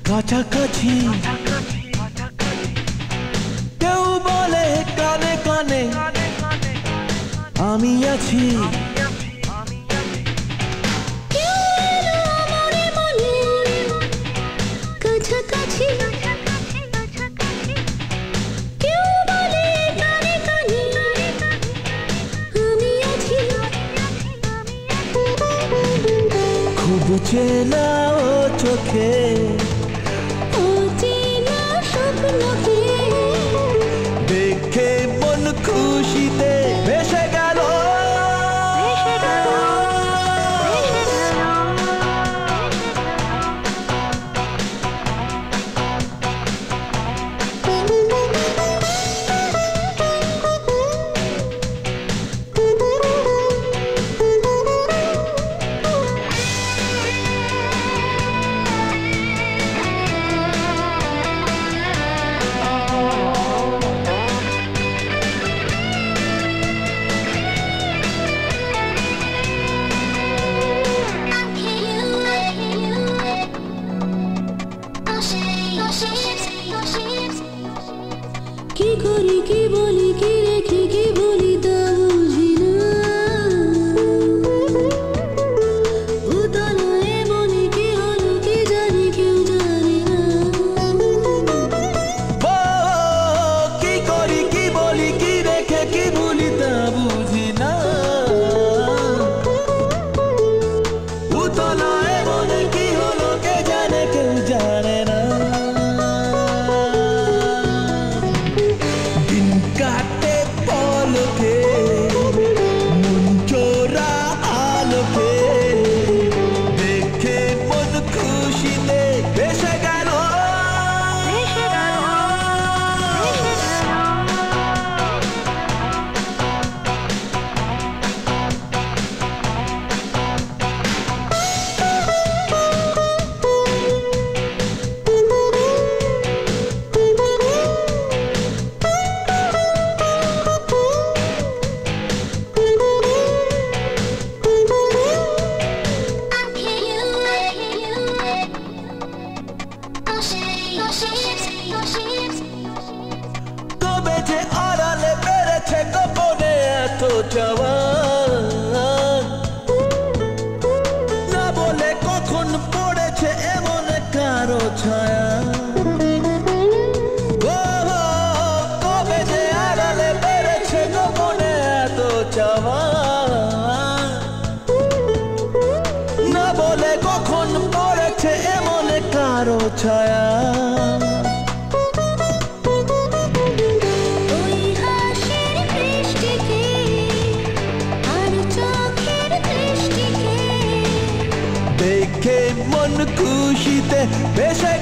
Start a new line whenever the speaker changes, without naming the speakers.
কাছাকাছি কেউ বলে কানে কানে আমি আছি খুব চেনা ও চোখে দেখে মন খুশিতে ভেসে গেল
কি করি কি বলি কি রেখে কি বলি তা বুঝি না উতলায় মনে কি হলো কি জানি কেউ জানে না
কি করি কি বলি কি রেখে কি ভুলি তা বুঝি না উতলায় মনে কি হলো কে জানে কেউ জানে না কাটে পলকে মন চোরা আলোকে দেখে মন খুশিতে ভেসে গেল তবে যে আড়ালে বেড়েছে গোপনে এত জওয়ান না বলে কখন পড়েছে এমন কারো ছায়া কবে যে আড়ালে বেড়েছে গোপনে এত জওয়ান না বলে কখন পড়েছে এমন কারো ছায়া দেখে মন খুশিতে ভেসে